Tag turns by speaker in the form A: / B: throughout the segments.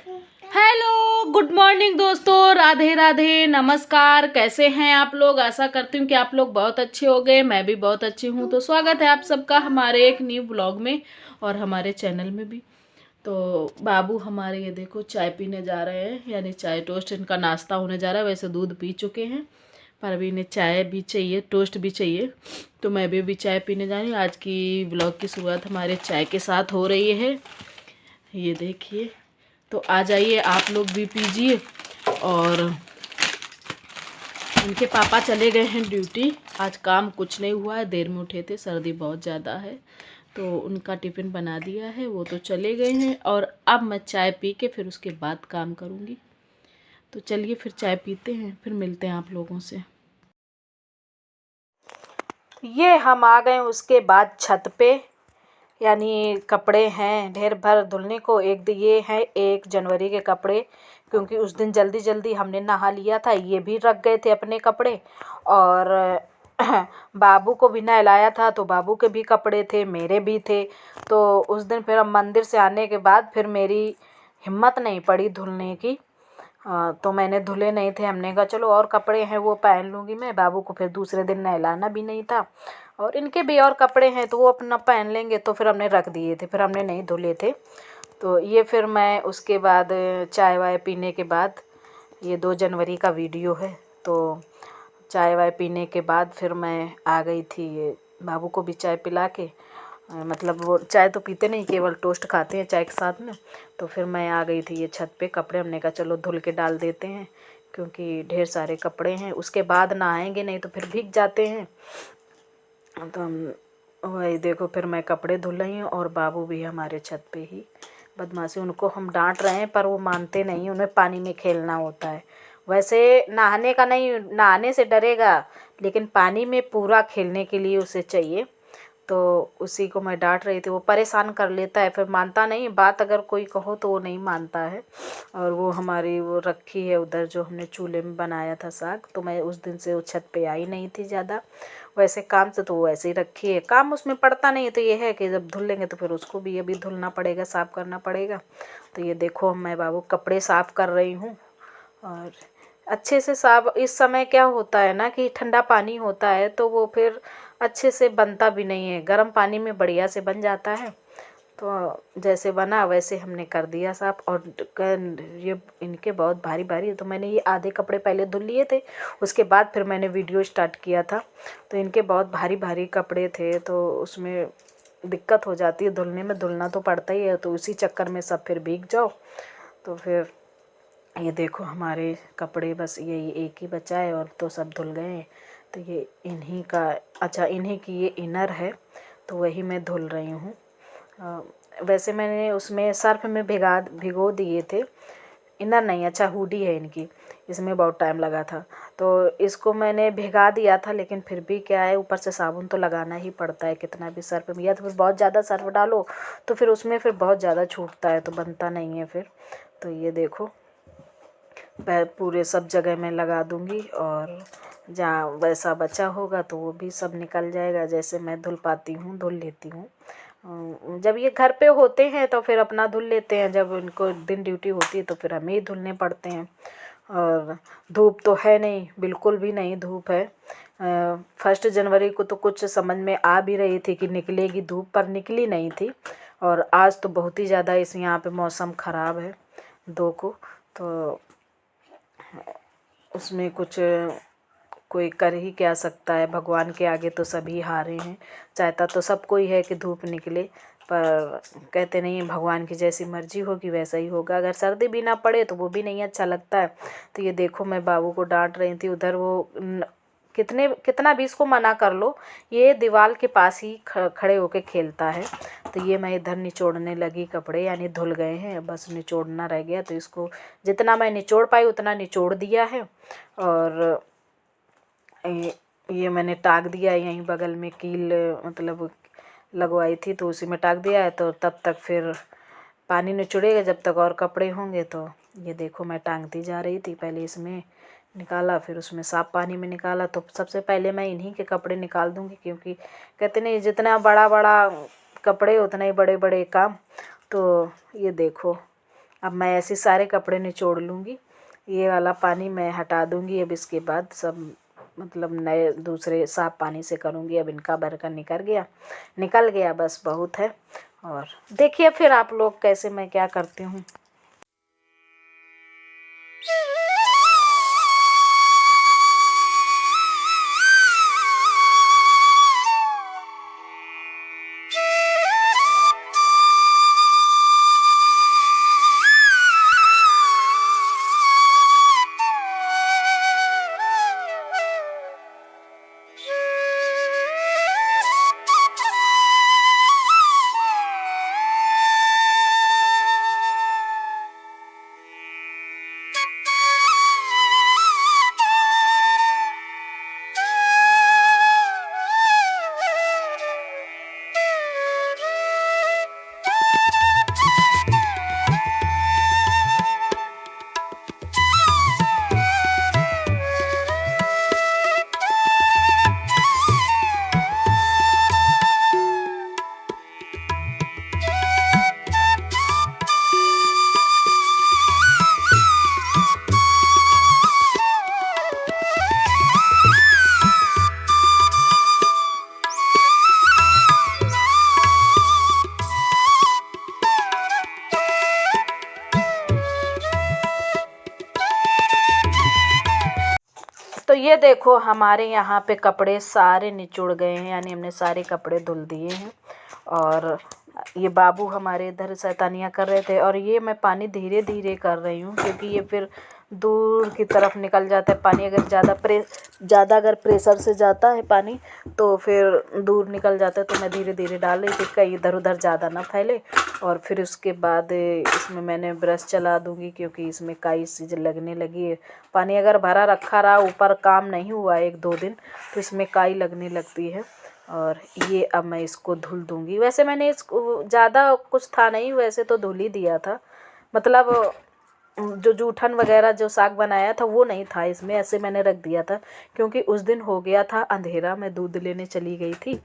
A: Hello, good morning दोस्तों, राधे राधे, नमस्कार। कैसे हैं आप लोग? आशा करती हूँ कि आप लोग बहुत अच्छे हो गए। मैं भी बहुत अच्छी हूँ। तो स्वागत है आप सबका हमारे एक न्यू ब्लॉग में और हमारे चैनल में भी। तो बाबू हमारे ये देखो चाय पीने जा रहे हैं, यानी चाय टोस्ट इनका नाश्ता होने जा रहा है। वैसे दूध पी चुके हैं पर अभी इन्हें चाय भी चाहिए, टोस्ट भी चाहिए। तो मैं भी चाय पीने जा रही हूँ। आज की ब्लॉग की शुरुआत हमारे चाय के साथ हो रही है। ये देखिए, तो आ जाइए आप लोग भी पीजिए। और इनके पापा चले गए हैं ड्यूटी। आज काम कुछ नहीं हुआ है, देर में उठे थे, सर्दी बहुत ज़्यादा है तो उनका टिफ़िन बना दिया है, वो तो चले गए हैं। और अब मैं चाय पी के फिर उसके बाद काम करूँगी। तो चलिए फिर चाय पीते हैं, फिर मिलते हैं आप लोगों से। ये हम आ गए उसके बाद छत पे, यानी कपड़े हैं ढेर भर धुलने को। ये हैं 1 जनवरी के कपड़े, क्योंकि उस दिन जल्दी जल्दी हमने नहा लिया था। ये भी रख गए थे अपने कपड़े। और बाबू को भी नहलाया था तो बाबू के भी कपड़े थे, मेरे भी थे। तो उस दिन फिर हम मंदिर से आने के बाद फिर मेरी हिम्मत नहीं पड़ी धुलने की। तो मैंने धुले नहीं थे। हमने कहा चलो और कपड़े हैं वो पहन लूँगी मैं। बाबू को फिर दूसरे दिन नहलाना भी नहीं था और इनके भी और कपड़े हैं तो वो अपना पहन लेंगे, तो फिर हमने रख दिए थे, फिर हमने नहीं धुले थे। तो ये फिर मैं उसके बाद चाय वाय पीने के बाद, ये 2 जनवरी का वीडियो है। तो चाय वाय पीने के बाद फिर मैं आ गई थी ये बाबू को भी चाय पिला के। मतलब वो चाय तो पीते नहीं, केवल टोस्ट खाते हैं चाय के साथ में। तो फिर मैं आ गई थी ये छत पे। कपड़े हमने कहा चलो धुल के डाल देते हैं, क्योंकि ढेर सारे कपड़े हैं। उसके बाद नहाएंगे नहीं तो फिर भीग जाते हैं। तो हम वही देखो, फिर मैं कपड़े धुल रही हूँ और बाबू भी हमारे छत पे ही बदमाशी। उनको हम डांट रहे हैं पर वो मानते नहीं, उन्हें पानी में खेलना होता है। वैसे नहाने का नहीं, नहाने से डरेगा, लेकिन पानी में पूरा खेलने के लिए उसे चाहिए। तो उसी को मैं डांट रही थी। वो परेशान कर लेता है, फिर मानता नहीं बात। अगर कोई कहो तो वो नहीं मानता है। और वो हमारी वो रखी है उधर, जो हमने चूल्हे में बनाया था साग। तो मैं उस दिन से वो छत पे आई नहीं थी ज़्यादा। वैसे काम से तो वो ऐसे ही रखी है, काम उसमें पड़ता नहीं। तो ये है कि जब धुल लेंगे तो फिर उसको भी अभी धुलना पड़ेगा, साफ़ करना पड़ेगा। तो ये देखो मैं बाबू कपड़े साफ़ कर रही हूँ। और अच्छे से साफ, इस समय क्या होता है ना कि ठंडा पानी होता है तो वो फिर अच्छे से बनता भी नहीं है। गर्म पानी में बढ़िया से बन जाता है। तो जैसे बना वैसे हमने कर दिया साफ। और ये इनके बहुत भारी भारी है, तो मैंने ये आधे कपड़े पहले धुल लिए थे, उसके बाद फिर मैंने वीडियो स्टार्ट किया था। तो इनके बहुत भारी भारी कपड़े थे तो उसमें दिक्कत हो जाती है धुलने में। धुलना तो पड़ता ही है, तो उसी चक्कर में सब फिर भीग जाओ। तो फिर ये देखो हमारे कपड़े बस यही एक ही बचा है और तो सब धुल गए हैं। तो ये इन्हीं का, अच्छा इन्हीं की ये इनर है तो वही मैं धुल रही हूँ। वैसे मैंने उसमें सर्फ में भिगो दिए थे। इनर नहीं, अच्छा हुडी है इनकी, इसमें बहुत टाइम लगा था। तो इसको मैंने भिगा दिया था, लेकिन फिर भी क्या है, ऊपर से साबुन तो लगाना ही पड़ता है कितना भी सर्फ में। या तो फिर बहुत ज़्यादा सर्फ डालो तो फिर उसमें फिर बहुत ज़्यादा छूटता है तो बनता नहीं है फिर। तो ये देखो पूरे सब जगह मैं लगा दूंगी और जहाँ वैसा बचा होगा तो वो भी सब निकल जाएगा। जैसे मैं धुल पाती हूँ धुल लेती हूँ। जब ये घर पे होते हैं तो फिर अपना धुल लेते हैं, जब उनको दिन ड्यूटी होती है तो फिर हमें ही धुलने पड़ते हैं। और धूप तो है नहीं, बिल्कुल भी नहीं धूप है। 1 जनवरी को तो कुछ समझ में आ भी रही थी कि निकलेगी धूप, पर निकली नहीं थी। और आज तो बहुत ही ज़्यादा इस यहाँ पे मौसम ख़राब है 2 को। तो उसमें कुछ कोई कर ही क्या सकता है, भगवान के आगे तो सभी हारे हैं। चाहता तो सब कोई है कि धूप निकले, पर कहते नहीं भगवान की जैसी मर्जी होगी वैसा ही होगा। अगर सर्दी भी ना पड़े तो वो भी नहीं अच्छा लगता है। तो ये देखो मैं बाबू को डांट रही थी, उधर वो कितना भी इसको मना कर लो, ये दीवार के पास ही खड़े होके खेलता है। तो ये मैं इधर निचोड़ने लगी कपड़े, यानी धुल गए हैं बस निचोड़ना रह गया। तो इसको जितना मैं निचोड़ पाई उतना निचोड़ दिया है। और ये मैंने टाक दिया यहीं बगल में, कील मतलब लगवाई थी तो उसी में टाक दिया है। तो तब तक फिर पानी निचुड़ेगा जब तक और कपड़े होंगे। तो ये देखो मैं टांगती जा रही थी, पहले इसमें निकाला फिर उसमें साफ पानी में निकाला। तो सबसे पहले मैं इन्हीं के कपड़े निकाल दूंगी, क्योंकि कहते नहीं जितना बड़ा बड़ा कपड़े उतना ही बड़े बड़े काम। तो ये देखो अब मैं ऐसे सारे कपड़े निचोड़ लूँगी। ये वाला पानी मैं हटा दूँगी। अब इसके बाद सब मतलब नए दूसरे साफ़ पानी से करूँगी। अब इनका बर्तन निकल गया बस बहुत है। और देखिए फिर आप लोग कैसे मैं क्या करती हूँ। तो ये देखो हमारे यहाँ पे कपड़े सारे निचुड़ गए हैं, यानी हमने सारे कपड़े धुल दिए हैं। और ये बाबू हमारे इधर शैतानियाँ कर रहे थे। और ये मैं पानी धीरे धीरे कर रही हूँ क्योंकि ये फिर दूर की तरफ निकल जाता है पानी। अगर ज़्यादा अगर प्रेशर से जाता है पानी तो फिर दूर निकल जाता है। तो मैं धीरे धीरे डाल रही थी कहीं इधर उधर ज़्यादा ना फैले। और फिर उसके बाद इसमें मैंने ब्रश चला दूँगी क्योंकि इसमें काई सी लगने लगी है। पानी अगर भरा रखा रहा ऊपर काम नहीं हुआ 1-2 दिन तो इसमें काई लगने लगती है। और ये अब मैं इसको धुल दूँगी। वैसे मैंने इसको ज़्यादा कुछ था नहीं, वैसे तो धुल ही दिया था। मतलब जो जूठन वगैरह जो साग बनाया था वो नहीं था इसमें, ऐसे मैंने रख दिया था क्योंकि उस दिन हो गया था अंधेरा। मैं दूध लेने चली गई थी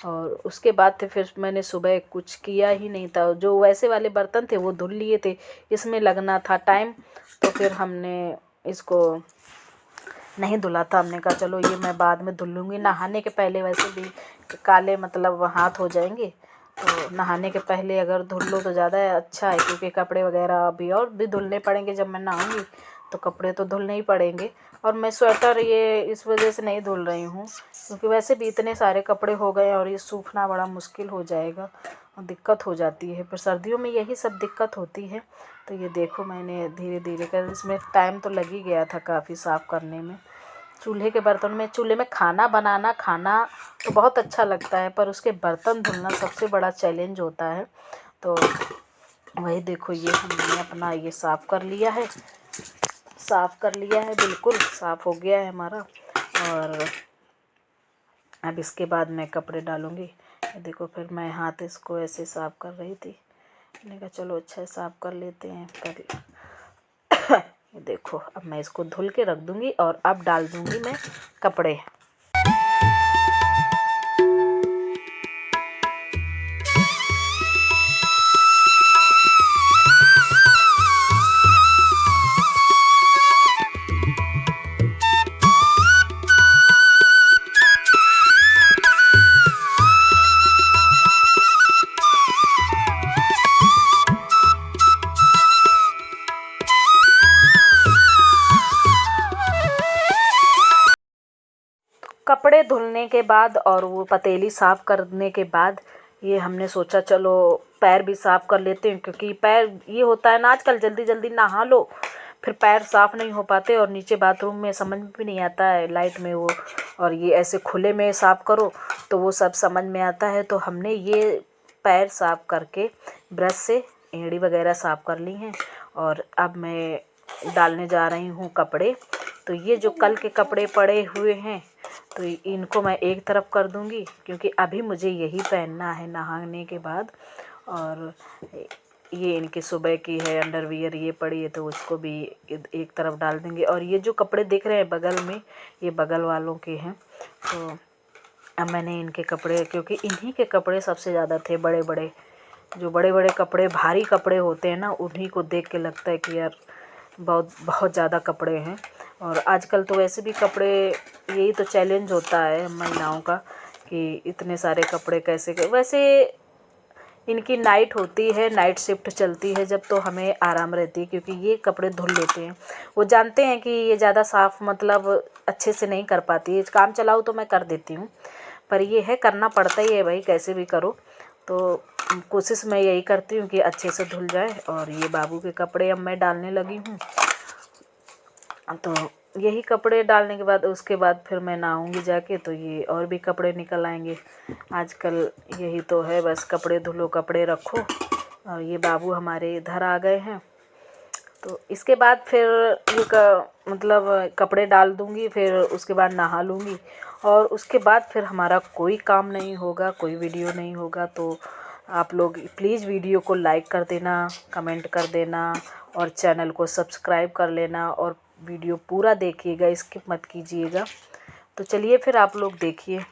A: और उसके बाद फिर मैंने सुबह कुछ किया ही नहीं था। जो वैसे वाले बर्तन थे वो धुल लिए थे, इसमें लगना था टाइम तो फिर हमने इसको नहीं धुला था। हमने कहा चलो ये मैं बाद में धुल लूँगी। नहाने के पहले वैसे भी काले मतलब हाथ हो जाएंगे, तो नहाने के पहले अगर धुल लो तो ज़्यादा अच्छा है क्योंकि कपड़े वगैरह अभी और भी धुलने पड़ेंगे। जब मैं नहाऊंगी तो कपड़े तो धुलने ही पड़ेंगे। और मैं स्वेटर ये इस वजह से नहीं धुल रही हूँ क्योंकि वैसे भी इतने सारे कपड़े हो गए और ये सूखना बड़ा मुश्किल हो जाएगा और दिक्कत हो जाती है। पर सर्दियों में यही सब दिक्कत होती है। तो ये देखो मैंने धीरे धीरे कर, इसमें टाइम तो लग ही गया था काफ़ी साफ़ करने में। चूल्हे के बर्तन में खाना तो बहुत अच्छा लगता है पर उसके बर्तन धुलना सबसे बड़ा चैलेंज होता है। तो वही देखो ये हमने अपना ये साफ़ कर लिया है, बिल्कुल साफ़ हो गया है हमारा। और अब इसके बाद मैं कपड़े डालूँगी। देखो फिर मैं हाथ इसको ऐसे साफ़ कर रही थी, मैंने कहा चलो अच्छा साफ़ कर लेते हैं। ये देखो अब मैं इसको धुल के रख दूँगी और अब डाल दूँगी मैं कपड़े। कपड़े धुलने के बाद और वो पतीली साफ़ करने के बाद ये हमने सोचा चलो पैर भी साफ़ कर लेते हैं क्योंकि पैर ये होता है ना आजकल जल्दी जल्दी नहा लो फिर पैर साफ़ नहीं हो पाते और नीचे बाथरूम में समझ में भी नहीं आता है लाइट में वो, और ये ऐसे खुले में साफ़ करो तो वो सब समझ में आता है। तो हमने ये पैर साफ़ करके ब्रश से एड़ी वगैरह साफ़ कर ली हैं और अब मैं डालने जा रही हूँ कपड़े। तो ये जो कल के कपड़े पड़े हुए हैं तो इनको मैं एक तरफ कर दूंगी क्योंकि अभी मुझे यही पहनना है नहाने के बाद। और ये इनकी सुबह की है अंडरवियर ये पड़ी है तो उसको भी एक तरफ डाल देंगे। और ये जो कपड़े दिख रहे हैं बगल में ये बगल वालों के हैं। तो अब मैंने इनके कपड़े क्योंकि इन्हीं के कपड़े सबसे ज़्यादा थे बड़े बड़े जो बड़े बड़े कपड़े, भारी कपड़े होते हैं ना, उन्हीं को देख के लगता है कि यार बहुत ज़्यादा कपड़े हैं। और आजकल तो वैसे भी कपड़े, यही तो चैलेंज होता है महिलाओं का कि इतने सारे कपड़े कैसे वैसे इनकी नाइट होती है, नाइट शिफ्ट चलती है जब, तो हमें आराम रहती है क्योंकि ये कपड़े धुल लेते हैं। वो जानते हैं कि ये ज़्यादा साफ़ मतलब अच्छे से नहीं कर पाती है, काम चलाऊँ तो मैं कर देती हूँ, पर ये है करना पड़ता ही है भाई, कैसे भी करो। तो कोशिश मैं यही करती हूँ कि अच्छे से धुल जाए। और ये बाबू के कपड़े अब मैं डालने लगी हूँ। तो यही कपड़े डालने के बाद उसके बाद फिर मैं नहाऊंगी जाके, तो ये और भी कपड़े निकल आएंगे। आजकल यही तो है, बस कपड़े धुलो कपड़े रखो। और ये बाबू हमारे इधर आ गए हैं, तो इसके बाद फिर मतलब कपड़े डाल दूंगी, फिर उसके बाद नहा लूँगी। और उसके बाद फिर हमारा कोई काम नहीं होगा, कोई वीडियो नहीं होगा। तो आप लोग प्लीज़ वीडियो को लाइक कर देना, कमेंट कर देना और चैनल को सब्सक्राइब कर लेना और वीडियो पूरा देखिएगा, स्किप मत कीजिएगा। तो चलिए फिर आप लोग देखिए।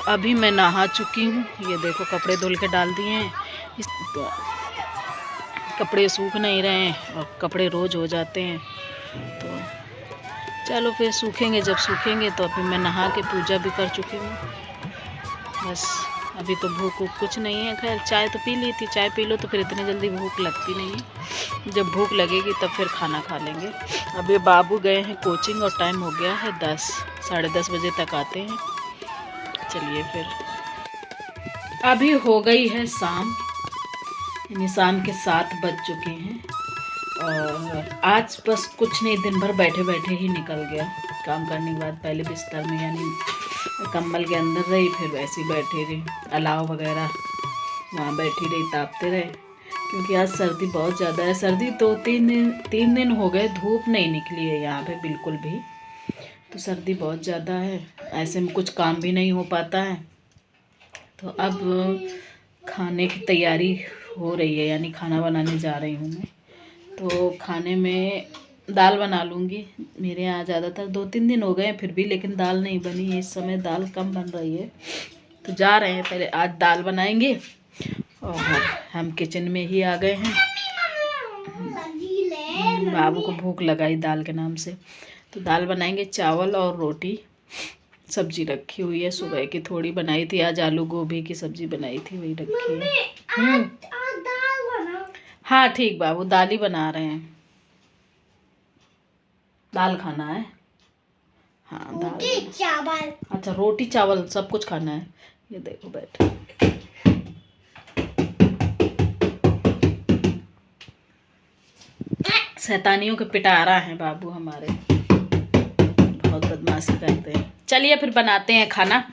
A: अभी मैं नहा चुकी हूँ, ये देखो कपड़े धुल के डाल दिए हैं। इस कपड़े सूख नहीं रहे हैं और कपड़े रोज़ हो जाते हैं, तो चलो फिर सूखेंगे जब सूखेंगे। तो अभी मैं नहा के पूजा भी कर चुकी हूँ। बस अभी तो भूख कुछ नहीं है। खैर चाय तो पी ली थी, चाय पी लो तो फिर इतनी जल्दी भूख लगती नहीं है। जब भूख लगेगी तब फिर खाना खा लेंगे। अभी बाबू गए हैं कोचिंग और टाइम हो गया है 10, साढ़े 10 बजे तक आते हैं। चलिए फिर अभी हो गई है शाम, यानी शाम के 7 बज चुके हैं। और आज बस कुछ नहीं, दिन भर बैठे बैठे ही निकल गया। काम करने के बाद पहले बिस्तर में यानी कंबल के अंदर रही, फिर वैसे ही बैठे रही, अलाव वगैरह वहाँ बैठी रही, तापते रहे। क्योंकि आज सर्दी बहुत ज़्यादा है। सर्दी तो 3 दिन हो गए, धूप नहीं निकली है यहाँ पे बिल्कुल भी। तो सर्दी बहुत ज़्यादा है, ऐसे में कुछ काम भी नहीं हो पाता है। तो अब खाने की तैयारी हो रही है, यानी खाना बनाने जा रही हूँ मैं। तो खाने में दाल बना लूँगी। मेरे यहाँ ज़्यादातर 2-3 दिन हो गए फिर भी, लेकिन दाल नहीं बनी है। इस समय दाल कम बन रही है, तो जा रहे हैं पहले आज दाल बनाएंगे। और हम किचन में ही आ गए हैं। बाबू को भूख लगाई दाल के नाम से, तो दाल बनाएंगे, चावल और रोटी। सब्जी रखी हुई है, सुबह की थोड़ी बनाई थी, आज आलू गोभी की सब्जी बनाई थी, वही रखी है। हाँ ठीक बाबू, दाल ही बना रहे हैं। दाल खाना है? हाँ दाल चावल। अच्छा रोटी चावल सब कुछ खाना है। ये देखो बैठ, शैतानियों के पिटारा हैं बाबू हमारे, बहुत बदमाशी करते हैं। चलिए फिर बनाते हैं खाना।